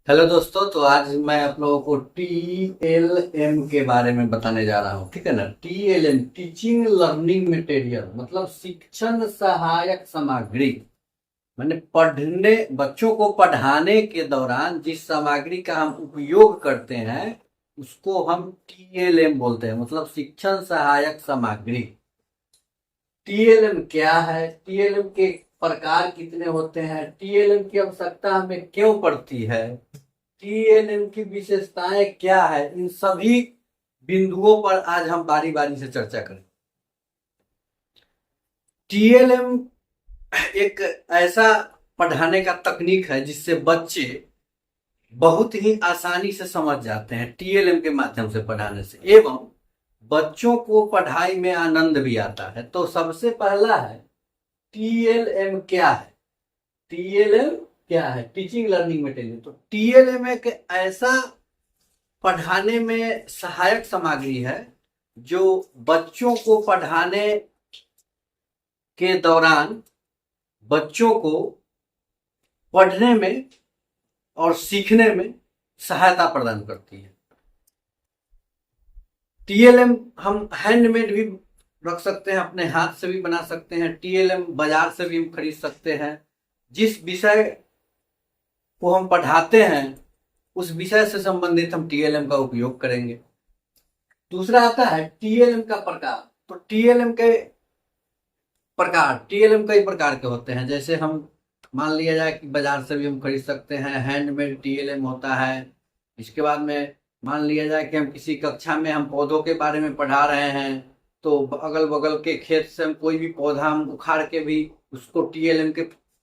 Hello दोस्तों, तो आज मैं आप लोगों को टीएलएम के बारे में बताने जा रहा हूँ। ठीक है ना। टीएलएम टीचिंग लर्निंग मटेरियल मतलब शिक्षण सहायक सामग्री। मैंने पढ़ने बच्चों को पढ़ाने के दौरान जिस सामग्री का हम उपयोग करते हैं उसको हम टीएलएम बोलते हैं, मतलब शिक्षण सहायक सामग्री। टीएलएम क्या है, टीएलएम के प्रकार कितने होते हैं, टीएलएम की आवश्यकता हमें क्यों पड़ती है, टीएलएम की विशेषताएं क्या है, इन सभी बिंदुओं पर आज हम बारी बारी से चर्चा करें। टीएलएम एक ऐसा पढ़ाने का तकनीक है जिससे बच्चे बहुत ही आसानी से समझ जाते हैं टीएलएम के माध्यम से पढ़ाने से, एवं बच्चों को पढ़ाई में आनंद भी आता है। तो सबसे पहला है टीएलएम क्या है। टीएलएम क्या है, टीचिंग लर्निंग मटेरियल। तो टीएलएम एक ऐसा पढ़ाने में सहायक सामग्री है जो बच्चों को पढ़ाने के दौरान बच्चों को पढ़ने में और सीखने में सहायता प्रदान करती है। टीएलएम हम हैंडमेड भी रख सकते हैं, अपने हाथ से भी बना सकते हैं। टीएलएम बाजार से भी हम खरीद सकते हैं। जिस विषय को हम पढ़ाते हैं उस विषय से संबंधित हम टीएलएम का उपयोग करेंगे। दूसरा आता है टीएलएम का प्रकार। तो टीएलएम कई प्रकार के होते हैं। जैसे हम मान लिया जाए कि बाजार से भी हम खरीद सकते हैं, हैंडमेड टीएलएम होता है। इसके बाद में मान लिया जाए कि हम किसी कक्षा में हम पौधों के बारे में पढ़ा रहे हैं, तो अगल बगल के खेत से हम कोई भी पौधा हम उखाड़ के भी उसको टीएलएम के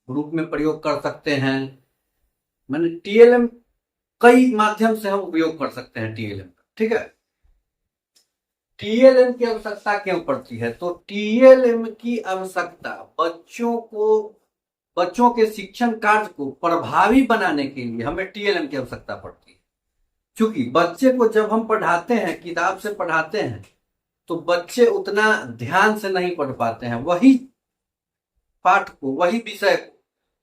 रूप में प्रयोग कर सकते हैं। मैंने टीएलएम कई माध्यम से हम उपयोग कर सकते हैं टीएलएम का। ठीक है। टीएलएम की आवश्यकता क्यों पड़ती है? तो टीएलएम की आवश्यकता बच्चों के शिक्षण कार्य को प्रभावी बनाने के लिए हमें टीएलएम की आवश्यकता पड़ती है। क्योंकि बच्चे को जब हम पढ़ाते हैं, किताब से पढ़ाते हैं, तो बच्चे उतना ध्यान से नहीं पढ़ पाते हैं। वही पाठ को, वही विषय को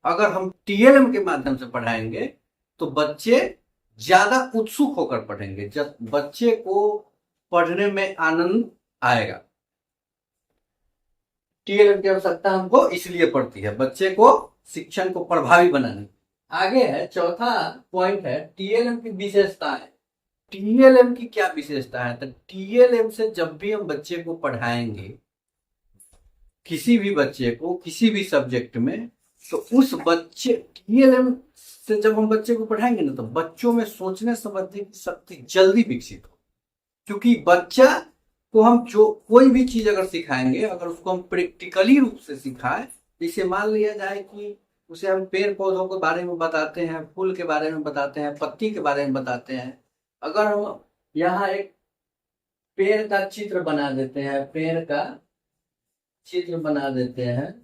अगर हम टीएलएम के माध्यम से पढ़ाएंगे तो बच्चे ज्यादा उत्सुक होकर पढ़ेंगे, जब बच्चे को पढ़ने में आनंद आएगा। टीएलएम की आवश्यकता हमको इसलिए पड़ती है, बच्चे को शिक्षण को प्रभावी बनाने। आगे है चौथा पॉइंट है टीएलएम की विशेषताएं। टीएलएम की क्या विशेषता है? तो टीएलएम से जब भी हम बच्चे को पढ़ाएंगे, किसी भी बच्चे को किसी भी सब्जेक्ट में, तो उस बच्चे टीएलएम से जब हम बच्चे को पढ़ाएंगे ना, तो बच्चों में सोचने समझने की शक्ति जल्दी विकसित हो। क्योंकि बच्चा को हम जो कोई भी चीज अगर सिखाएंगे, अगर उसको हम प्रैक्टिकली रूप से सिखाएं, जैसे मान लिया जाए कि उसे हम पेड़ पौधों के बारे में बताते हैं, फूल के बारे में बताते हैं, पत्ती के बारे में बताते हैं। अगर हम यहाँ एक पेड़ का चित्र बना देते हैं, पेड़ का चित्र बना देते हैं,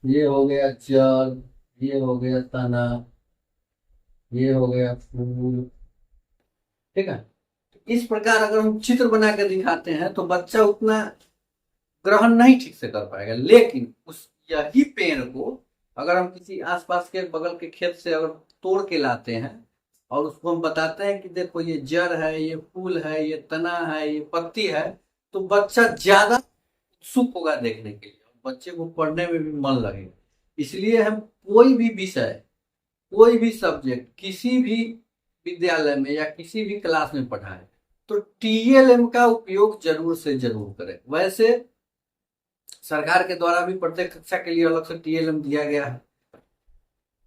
ये हो गया जल, ये हो गया तना, ये हो गया फूल। ठीक है। इस प्रकार अगर हम चित्र बना कर दिखाते हैं तो बच्चा उतना ग्रहण नहीं ठीक से कर पाएगा। लेकिन उस यही पेड़ को अगर हम किसी आसपास के बगल के खेत से अगर तोड़ के लाते हैं और उसको हम बताते हैं कि देखो ये जड़ है, ये फूल है, ये तना है, ये पत्ती है, तो बच्चा ज्यादा उत्सुक होगा देखने के लिए, बच्चे को पढ़ने में भी मन लगेगा। इसलिए हम कोई भी विषय, कोई भी सब्जेक्ट किसी भी विद्यालय में या किसी भी क्लास में पढ़ाएं तो टीएलएम का उपयोग जरूर से जरूर करें। वैसे सरकार के द्वारा भी प्रत्येक कक्षा के लिए अलग से टीएलएम दिया गया है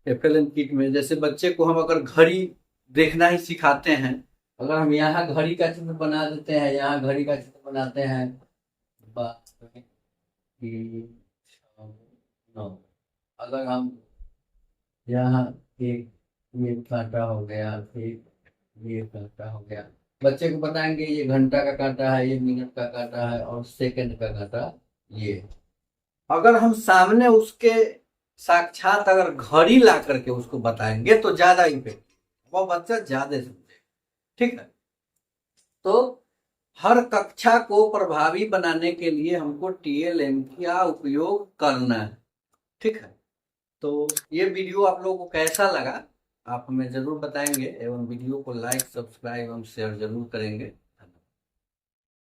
एफएलएम किट में। जैसे बच्चे को हम अगर घड़ी देखना ही सिखाते हैं, अगर हम यहाँ घड़ी का चित्र बना देते हैं, यहाँ घड़ी का चित्र बनाते हैं, 3, 6, 9, अगर हम यहाँ एक ये कांटा हो गया, एक ये कांटा हो गया, बच्चे को बताएंगे ये घंटा का कांटा है, ये मिनट का कांटा है और सेकंड का कांटा ये। अगर हम सामने उसके साक्षात अगर घड़ी ला करके उसको बताएंगे तो ज्यादा इफेक्ट वो बच्चा ज्यादा समझे। ठीक है, तो हर कक्षा को प्रभावी बनाने के लिए हमको टीएलएम का उपयोग करना है। ठीक है, तो ये वीडियो आप लोगों को कैसा लगा आप हमें जरूर बताएंगे, एवं वीडियो को लाइक, सब्सक्राइब एवं शेयर जरूर करेंगे।